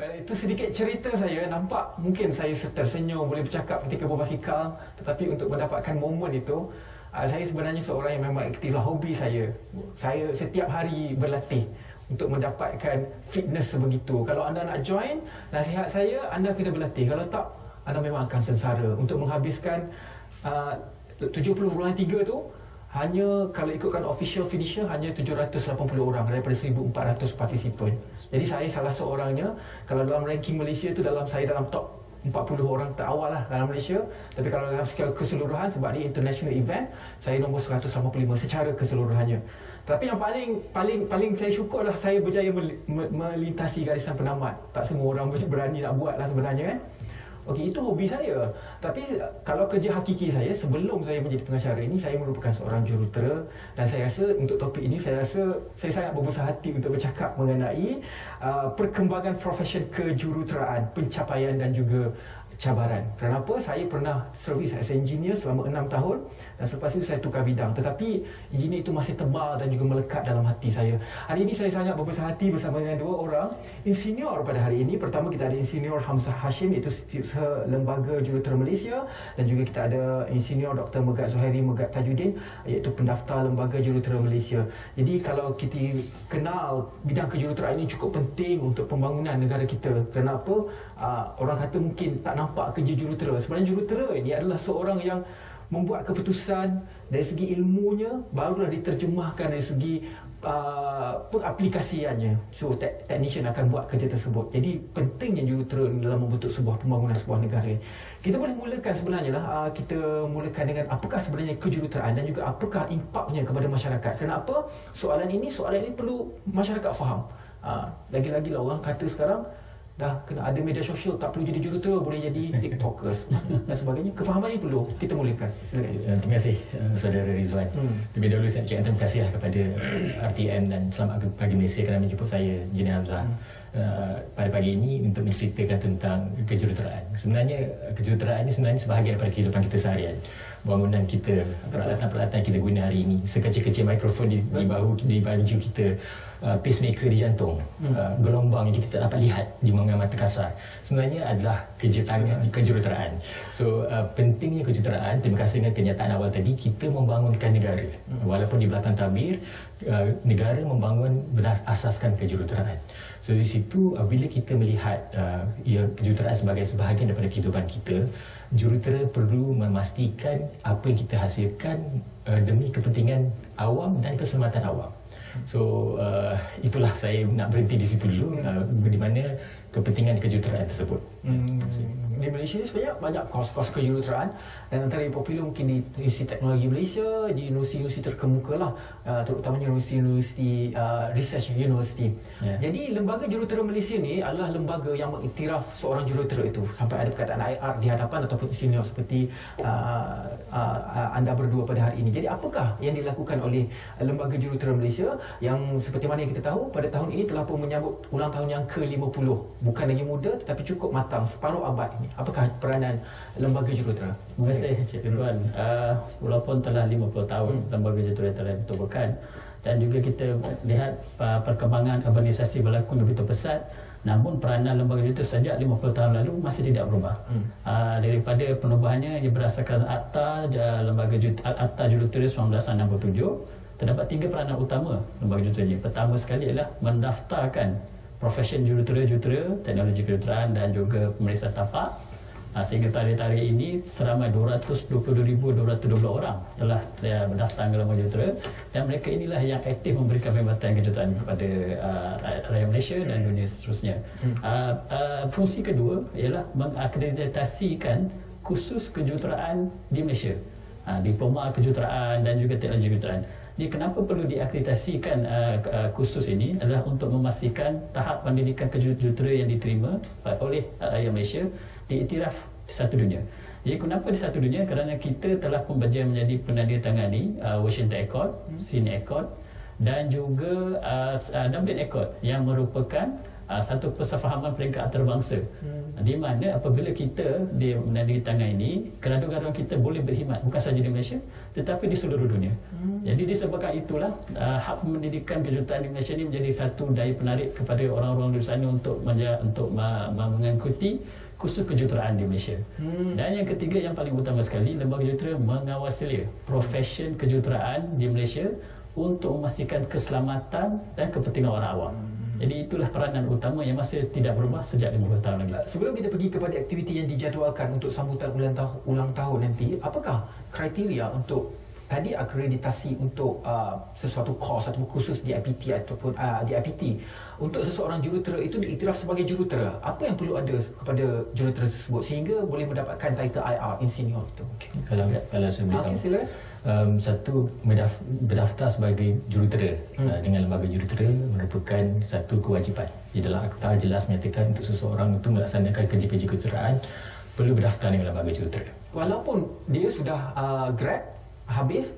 Itu sedikit cerita saya. Nampak mungkin saya tersenyum, boleh bercakap ketika berbasikal, tetapi untuk mendapatkan momen itu, saya sebenarnya seorang yang memang aktif lah. Hobi saya setiap hari berlatih untuk mendapatkan fitness sebegitu. Kalau anda nak join, nasihat saya, anda kena berlatih. Kalau tak, anda memang akan sengsara. Untuk menghabiskan 70.3 tu, hanya kalau ikutkan official finisher hanya 780 orang daripada 1,400 partisipan. Jadi saya salah seorangnya. Kalau dalam ranking Malaysia tu, saya dalam top 40 orang terawal lah dalam Malaysia. Tapi kalau dalam secara keseluruhan, sebab ni international event, saya nombor 185 secara keseluruhannya. Tapi yang paling saya syukur lah, saya berjaya melintasi garisan penamat. Tak semua orang berani nak buat lah sebenarnya kan. Okey, itu hobi saya. Tapi kalau kerja hakiki saya sebelum saya menjadi pengacara ini, saya merupakan seorang jurutera. Dan saya rasa untuk topik ini, saya sangat berbesar hati untuk bercakap mengenai perkembangan profesion kejuruteraan, pencapaian dan juga cabaran. Kenapa? Saya pernah servis as engineer selama 6 tahun dan selepas itu saya tukar bidang. Tetapi engineer itu masih tebal dan juga melekat dalam hati saya. Hari ini saya sangat berbesar hati bersama dengan dua orang insinyur pada hari ini. Pertama, kita ada Insinyur Hamzah Hashim, itu Lembaga Jurutera Malaysia, dan juga kita ada Insinyur Dr. Megat Zuhairi Megat Tajuddin, iaitu pendaftar Lembaga Jurutera Malaysia. Jadi kalau kita kenal bidang kejuruteraan ini cukup penting untuk pembangunan negara kita. Kenapa? Orang kata mungkin tak nampak kerja jurutera. Sebenarnya jurutera ini adalah seorang yang membuat keputusan dari segi ilmunya, barulah diterjemahkan dari segi pengaplikasiannya. So technician akan buat kerja tersebut. Jadi pentingnya jurutera dalam membentuk sebuah pembangunan sebuah negara. Kita boleh mulakan sebenarnya lah, kita mulakan dengan apakah sebenarnya kejuruteraan dan juga apakah impaknya kepada masyarakat. Kenapa soalan ini perlu masyarakat faham. Lagi-lagi lah orang kata sekarang dah kena ada media sosial, tak perlu jadi jurutera, boleh jadi tiktokers dan sebagainya. Kefahaman ini perlu kita mulakan. Silakan. Terima kasih saudara Rizwan. Terlebih dahulu saya ucapkan terima kasih kepada RTM dan Selamat Pagi Malaysia kerana menjemput saya, Engineer Hamzah, pada pagi ini untuk menceritakan tentang kejuruteraan. Sebenarnya kejuruteraan ini sebenarnya sebahagian daripada kehidupan kita seharian. Bangunan kita, peralatan-peralatan kita guna hari ini, sekecil-kecil mikrofon di bahu, di baju kita, pacemaker di jantung, gelombang yang kita tak dapat lihat di mata kasar, sebenarnya adalah kerja tangan kejuruteraan. So pentingnya kejuruteraan, terima kasih dengan kenyataan awal tadi, kita membangunkan negara. Walaupun di belakang tabir, negara membangun berasaskan kejuruteraan. So di situ bila kita melihat kejuruteraan sebagai sebahagian daripada kehidupan kita, jurutera perlu memastikan apa yang kita hasilkan demi kepentingan awam dan keselamatan awam. So itulah saya nak berhenti di situ dulu, di mana kepentingan kejuruteraan tersebut. Di Malaysia ni sebenarnya banyak kos-kos kejuruteraan, dan antara yang popular mungkin di Universiti Teknologi Malaysia, di universiti terkemuka lah, terutamanya universiti research university. Jadi lembaga jurutera Malaysia ni adalah lembaga yang mengiktiraf seorang jurutera itu, sampai ada perkataan IR di hadapan ataupun senior seperti anda berdua pada hari ini. Jadi apakah yang dilakukan oleh lembaga jurutera Malaysia yang seperti mana yang kita tahu pada tahun ini telah pun menyambut ulang tahun yang ke-50. Bukan lagi muda tetapi cukup matang, separuh abad ini. Apakah peranan lembaga jurutera? Terima kasih Cik Ridwan. Walaupun telah 50 tahun lembaga jurutera telah ditubuhkan, dan juga kita lihat perkembangan urbanisasi berlaku begitu pesat, namun peranan lembaga jurutera sejak 50 tahun lalu masih tidak berubah. Daripada penubuhannya ia berdasarkan Akta Jurutera 1967, terdapat 3 peranan utama lembaga jurutera ini. Pertama sekali ialah mendaftarkan profesion jurutera, teknologi kejuruteraan dan juga pemeriksaan tapak. Sehingga tarikh ini seramai 222,212 orang telah mendaftar ke lembaga jurutera, dan mereka inilah yang aktif memberikan perkhidmatan kejuruteraan kepada rakyat Malaysia dan dunia seterusnya. Fungsi kedua ialah mengakreditasikan kursus kejuruteraan di Malaysia, diploma kejuruteraan dan juga teknologi kejuruteraan. Jadi kenapa perlu diakreditasikan kursus ini adalah untuk memastikan tahap pendidikan kejuruteraan yang diterima oleh rakyat Malaysia diiktiraf di satu dunia. Jadi kenapa di satu dunia? Kerana kita telah pun berjaya menjadi penandatangani Washington Accord, Sydney Accord dan juga Dublin Accord yang merupakan satu persefahaman peringkat antarabangsa di mana apabila kita di menandatangani ini, gaduh-gaduh kita boleh berkhidmat bukan sahaja di Malaysia tetapi di seluruh dunia. Jadi disebabkan itulah hak pendidikan kejuruteraan di Malaysia ini menjadi satu daya penarik kepada orang-orang di sana untuk mengikuti kursus kejuruteraan di Malaysia. Dan yang ketiga yang paling utama sekali, lembaga jurutera mengawasi profession kejuruteraan di Malaysia untuk memastikan keselamatan dan kepentingan orang awam. Jadi itulah peranan utama yang masih tidak berubah sejak 50 tahun lagi. Sebelum kita pergi kepada aktiviti yang dijadualkan untuk sambutan ulang tahun nanti, apakah kriteria untuk tadi akreditasi untuk sesuatu kos atau kursus di IPT ataupun di IPT untuk seseorang jurutera itu diiktiraf sebagai jurutera? Apa yang perlu ada kepada jurutera tersebut sehingga boleh mendapatkan title IR Insinyur itu? Okay. Kalau saya boleh tahu. Silakan. Satu, berdaftar sebagai jurutera dengan lembaga jurutera merupakan satu kewajipan. Di dalam akta jelas menyatakan untuk seseorang itu melaksanakan kerja-kerja kejuruteraan perlu berdaftar dengan lembaga jurutera. Walaupun dia sudah grad habis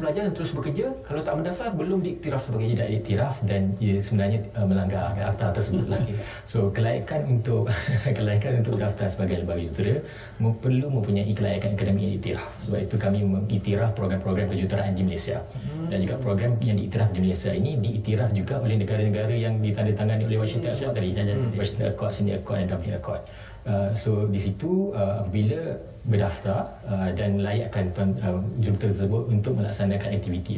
belajar dan terus bekerja, kalau tak mendaftar belum diiktiraf sebagai tidak diiktiraf dan ia sebenarnya melanggar akta tersebut lagi. So kelayakan untuk berdaftar sebagai lembaga jurutera perlu mempunyai kelayakan akademik yang diiktiraf. Sebab itu kami mengiktiraf program-program kejuruteraan di Malaysia. Dan juga program yang diiktiraf di Malaysia ini diiktiraf juga oleh negara-negara yang ditandatangani oleh Washington Accord tadi, Washington Accord, Sydney Accord dan Dublin Accord. So di situ bila berdaftar dan melayakkan jurutera tersebut untuk melaksanakan aktiviti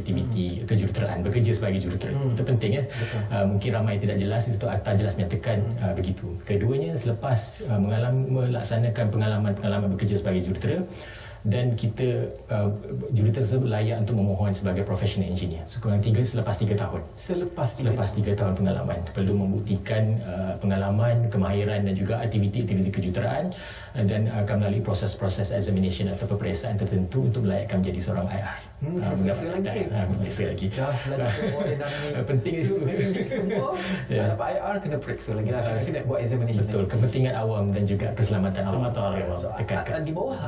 kejuruteraan, bekerja sebagai jurutera. Itu penting ya. Mungkin ramai tidak jelas, itu akta jelas menyatakan begitu. Keduanya, selepas melaksanakan pengalaman bekerja sebagai jurutera, dan kita jurutera tersebut layak untuk memohon sebagai professional engineer sekurang selepas 3 tahun. Selepas 3 tahun pengalaman perlu membuktikan pengalaman, kemahiran dan juga aktiviti-aktiviti kejuruteraan, dan akan melalui proses-proses examination atau peperiksaan tertentu untuk melayakkan menjadi seorang IR. Periksa lagi. Penting di situ. Dapat IR kena periksa lagi. Kena buat examination. Betul, kepentingan awam dan juga keselamatan awam. Di bawah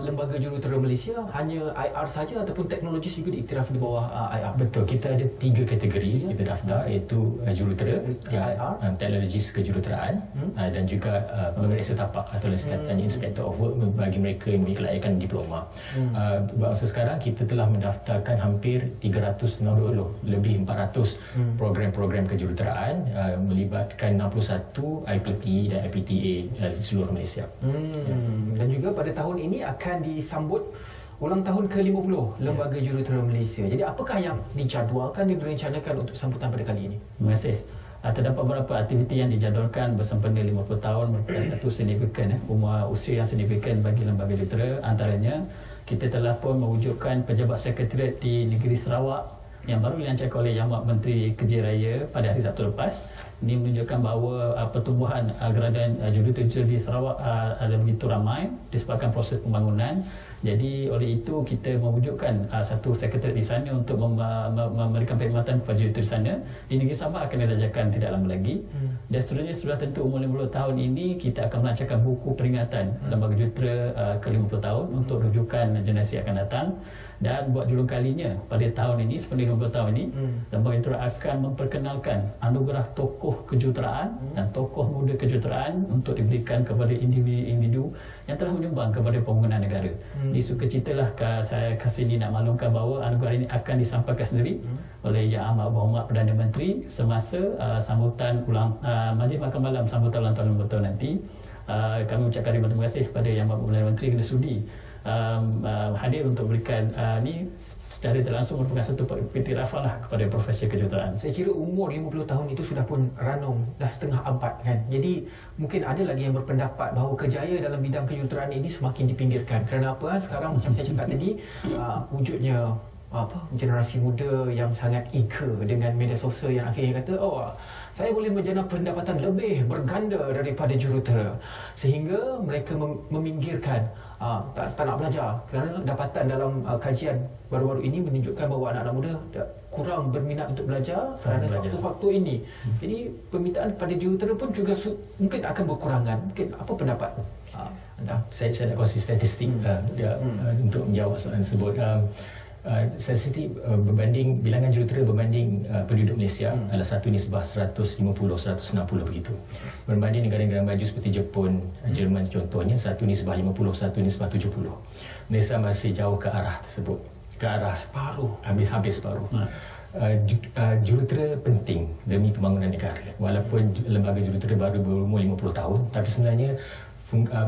lembaga jurutera Malaysia hanya IR saja ataupun teknologis juga diiktiraf di bawah IR? Betul, kita ada 3 kategori kita daftar, iaitu jurutera, teknologis kejuruteraan, dan juga pemeriksa tapak atau sekatan inspector of work bagi mereka yang memiliki kelayakan diploma. Masa sekarang kita telah mendaftarkan hampir 360 lebih 400 program-program kejuruteraan melibatkan 61 IPT dan IPTA di seluruh Malaysia. Dan juga pada tahun ini akan disambut ulang tahun ke-50 Lembaga Jurutera Malaysia. Jadi apakah yang dijadualkan dan direncanakan untuk sambutan pada kali ini? Terima kasih. Terdapat beberapa aktiviti yang dijadualkan bersempena 50 tahun merupakan satu signifikan usia yang signifikan bagi lembaga jurutera. Antaranya, kita telah pun mewujudkan pejabat sekretariat di negeri Sarawak yang baru dilancarkan oleh Yang Amat Menteri Kerja Raya pada hari Sabtu lepas. Ini menunjukkan bahawa pertumbuhan gerakan jurutera di Sarawak ada begitu ramai disebabkan proses pembangunan. Jadi oleh itu kita mewujudkan satu sekretariat di sana untuk memberikan perkhidmatan kepada jurutera di sana. Di negeri Sabah akan dilancarkan tidak lama lagi. Dan seterusnya sudah tentu umur 50 tahun ini kita akan melancarkan buku peringatan Lembaga Jurutera ke-50 tahun untuk rujukan generasi akan datang. Dan buat julung kalinya pada tahun ini, sepanjang 50 tahun ini, Lembaga Jurutera akan memperkenalkan anugerah tokoh kejuruteraan dan tokoh muda kejuruteraan untuk diberikan kepada individu yang telah menyumbang kepada pembangunan negara. Di sukacitalah saya kasih ini nak maklumkan bahawa anugerah ini akan disampaikan sendiri oleh Yang Amat Berhormat Perdana Menteri semasa sambutan Majlis Makan Malam sambutan ulang tahun 50 tahun nanti. Kami ucapkan terima kasih kepada Yang Amat Perdana Menteri kerana sudi hadir untuk berikan ni secara terlangsung merupakan satu iktirafan lah kepada profesi kejuruteraan. Saya kira umur 50 tahun itu sudah pun ranum, dah setengah abad kan. Jadi mungkin ada lagi yang berpendapat bahawa kejayaan dalam bidang kejuruteraan ini semakin dipinggirkan. Kerana apa? Sekarang macam saya cakap tadi, wujudnya generasi muda yang sangat eager dengan media sosial yang akhirnya kata, saya boleh menjana pendapatan lebih berganda daripada jurutera, sehingga mereka meminggirkan tak nak belajar kerana dapatan dalam kajian baru-baru ini menunjukkan bahawa anak-anak muda kurang berminat untuk belajar kerana faktor-faktor ini. Jadi permintaan pada jurutera pun juga mungkin akan berkurangan. Mungkin apa pendapat anda? Saya nak kongsi statistik untuk menjawab soalan tersebut. statistik berbanding bilangan jurutera berbanding penduduk Malaysia adalah 1:150-160 begitu. Berbanding negara-negara maju seperti Jepun, Jerman contohnya 1:50-1:70. Malaysia masih jauh ke arah tersebut, ke arah Separuh. hampir separuh. Jurutera penting demi pembangunan negara. Walaupun lembaga jurutera baru berumur 50 tahun, tapi sebenarnya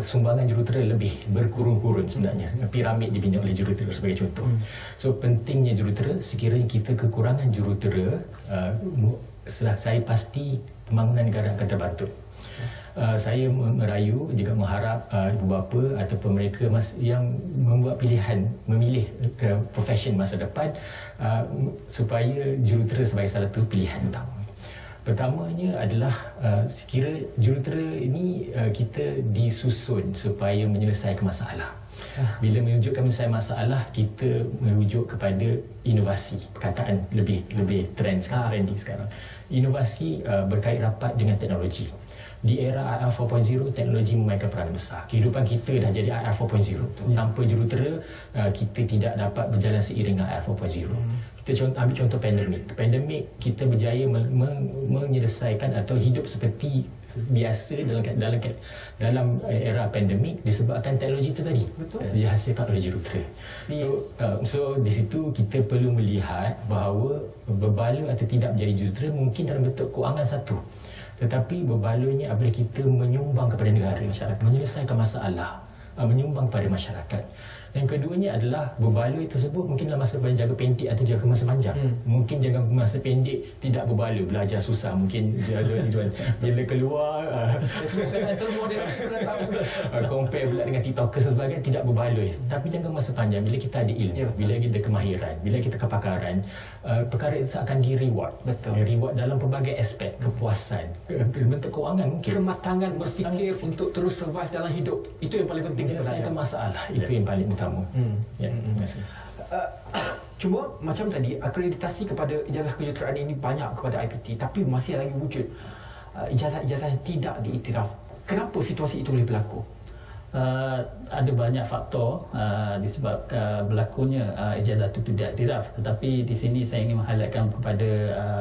sumbangan jurutera lebih berkurun-kurun sebenarnya. Piramid dibina oleh jurutera sebagai contoh. So pentingnya jurutera, sekiranya kita kekurangan jurutera, saya pasti pembangunan negara akan terbantut. Saya merayu juga mengharap ibu bapa ataupun mereka yang membuat pilihan memilih ke profession masa depan supaya jurutera sebagai salah satu pilihan utama. Pertamanya adalah sekira jurutera ini kita disusun supaya menyelesaikan masalah. Bila menunjukkan masalah, kita merujuk kepada inovasi. Perkataan lebih trendy sekarang. Inovasi berkait rapat dengan teknologi. Di era IR 4.0, teknologi memainkan peranan besar. Kehidupan kita dah jadi IR 4.0. Tanpa jurutera, kita tidak dapat berjalan seiring dengan IR 4.0. Kita ambil contoh pandemik. Pandemik kita berjaya menyelesaikan atau hidup seperti biasa dalam era pandemik disebabkan teknologi itu tadi. Betul. Dihasilkan oleh jurutera. Yes. So di situ kita perlu melihat bahawa berbaloi atau tidak menjadi jurutera mungkin dalam bentuk kewangan satu. Tetapi berbaloi apabila kita menyumbang kepada negara, masyarakat, menyelesaikan masalah, menyumbang kepada masyarakat. Yang keduanya adalah berbaloi tersebut mungkin dalam masa jangka pendek atau jangka masa panjang. Mungkin jangka masa pendek tidak berbaloi, belajar susah, mungkin jual bila keluar compare pula dengan TikTokers dan sebagainya tidak berbaloi. Tapi jangka masa panjang bila kita ada ilmu, bila kita ada kemahiran, bila kita kepakaran, perkara itu akan di-reward. Betul. Reward dalam pelbagai aspek, kepuasan, bentuk kewangan mungkin. Kematangan berfikir untuk terus survive dalam hidup. Itu yang paling penting sebenarnya. Menyelesaikan masalah, itu yang paling utama. Ya, terima kasih. Cuma macam tadi, akreditasi kepada ijazah kejuruteraan ini banyak kepada IPT, tapi masih lagi wujud ijazah-ijazah yang tidak diiktiraf. Kenapa situasi itu boleh berlaku? Ada banyak faktor disebabkan berlakunya ijazah itu tidak iktiraf. Tetapi di sini saya ingin menghighlightkan kepada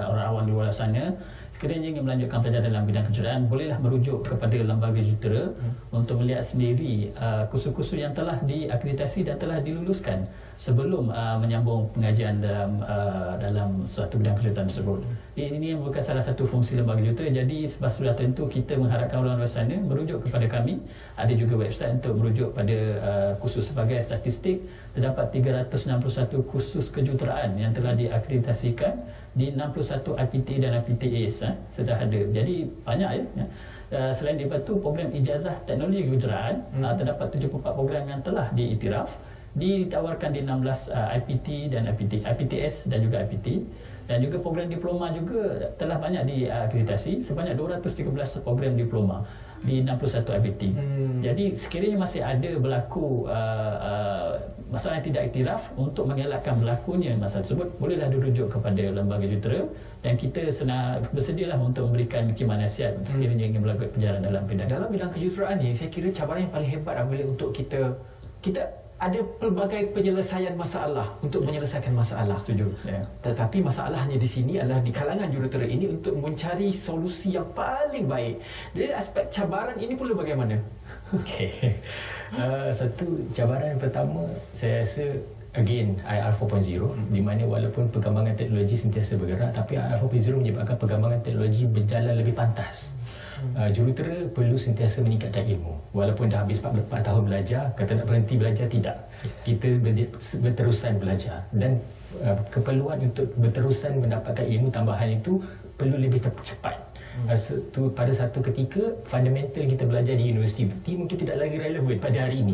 orang awam di luar sana, sekiranya ingin melanjutkan pelajaran dalam bidang kejuruteraan, bolehlah merujuk kepada lembaga jurutera untuk melihat sendiri kursus-kursus yang telah diakreditasi dan telah diluluskan sebelum menyambung pengajian dalam suatu bidang kejuruteraan tersebut. Ini merupakan salah satu fungsi lembaga jurutera. Jadi sebab sudah tentu kita mengharapkan orang luar sana merujuk kepada kami. Ada juga website untuk merujuk pada kursus. Sebagai statistik, terdapat 361 kursus kejuruteraan yang telah diakreditasikan di 61 IPT dan IPTAs sudah ada. Jadi banyak ya. Selain daripada itu, program ijazah teknologi kejuruteraan terdapat 74 program yang telah diiktiraf, ditawarkan di 16 IPT dan IPTS dan juga IPT. Dan juga program diploma juga telah banyak diakreditasi, sebanyak 213 program diploma di 61 IPT. Jadi sekiranya masih ada berlaku masalah yang tidak iktiraf, untuk mengelakkan berlakunya masalah tersebut, bolehlah dirujuk kepada lembaga jurutera dan kita bersedialah untuk memberikan khidmat nasihat sekiranya ingin melakukan perjalanan dalam bidang kejuruteraan ni. Saya kira cabaran yang paling hebat apabila untuk kita ada pelbagai penyelesaian masalah untuk menyelesaikan masalah. Setuju. Ya. Tetapi masalahnya di sini adalah di kalangan jurutera ini untuk mencari solusi yang paling baik. Dari aspek cabaran ini pula bagaimana? Okey. Satu cabaran yang pertama, saya rasa again IR 4.0, di mana walaupun perkembangan teknologi sentiasa bergerak, tapi IR 4.0 menyebabkan perkembangan teknologi berjalan lebih pantas. Jurutera perlu sentiasa meningkatkan ilmu. Walaupun dah habis 44 tahun belajar, kata nak berhenti belajar, tidak. Kita berterusan belajar dan keperluan untuk berterusan mendapatkan ilmu tambahan itu perlu lebih cepat. Pada satu ketika fundamental kita belajar di universiti mungkin tidak lagi relevan pada hari ini.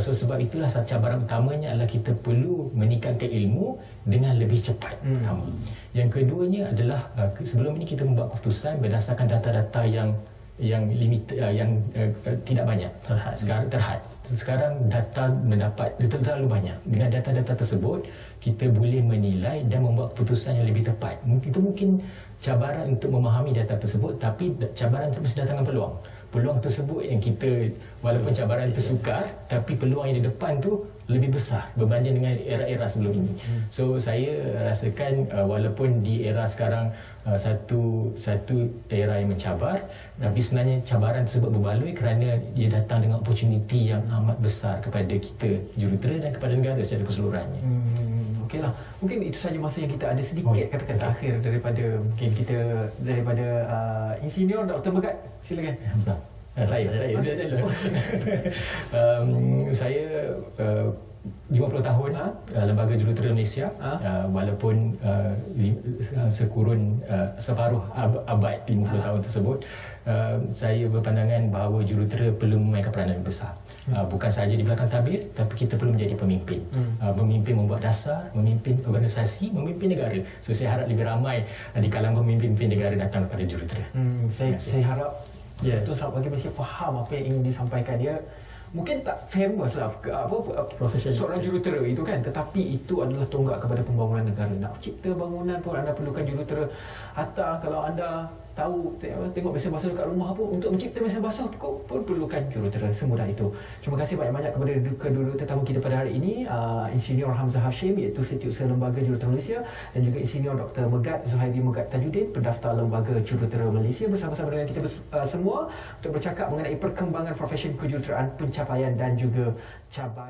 So sebab itulah cabaran utamanya adalah kita perlu meningkatkan ilmu dengan lebih cepat. Pertama. Yang keduanya adalah sebelum ini kita membuat keputusan berdasarkan data-data yang tidak banyak, terhad. Sekarang data terlalu banyak. Dengan data-data tersebut kita boleh menilai dan membuat keputusan yang lebih tepat. Itu mungkin cabaran untuk memahami data tersebut, tapi cabaran itu mesti datangkan peluang. peluang tersebut yang kita, walaupun cabaran itu sukar, tapi peluang yang di depan tu lebih besar berbanding dengan era-era sebelum ini. So saya rasakan walaupun di era sekarang satu era yang mencabar, tapi sebenarnya cabaran tersebut berbaloi kerana dia datang dengan opportunity yang amat besar kepada kita jurutera dan kepada negara secara keseluruhannya. Okeylah. Mungkin itu saja masa yang kita ada, sedikit kata-kata akhir daripada Insinyur Dr. Megat. Silakan. Hamzah. Saya saya 50 tahun Lembaga Jurutera Malaysia, walaupun sekurun separuh abad 50 tahun tersebut, saya berpandangan bahawa jurutera perlu memainkan peranan yang besar. Bukan sahaja di belakang tabir, tapi kita perlu menjadi pemimpin. Memimpin membuat dasar, memimpin organisasi, memimpin negara. So saya harap lebih ramai di kalangan pemimpin negara datang kepada jurutera. Saya harap Betul, selamat bagi Malaysia faham apa yang ingin disampaikan dia. Mungkin tak famous lah seorang jurutera itu kan, tetapi itu adalah tonggak kepada pembangunan negara. Nak cipta bangunan pun anda perlukan jurutera. Hatta kalau anda tahu tengok mesin basuh dekat rumah pun, untuk mencipta mesin basuh pun perlukan jurutera. Semudah itu. Terima kasih banyak-banyak kepada kedua tetamu kita pada hari ini, Insinyur Hamzah Hashim, iaitu Setiausaha Lembaga Jurutera Malaysia, dan juga Insinyur Dr. Megat Zuhairi Megat Tajuddin, Pendaftar Lembaga Jurutera Malaysia, bersama-sama dengan kita semua untuk bercakap mengenai perkembangan profesi kejuruteraan, pencapaian dan juga cabaran.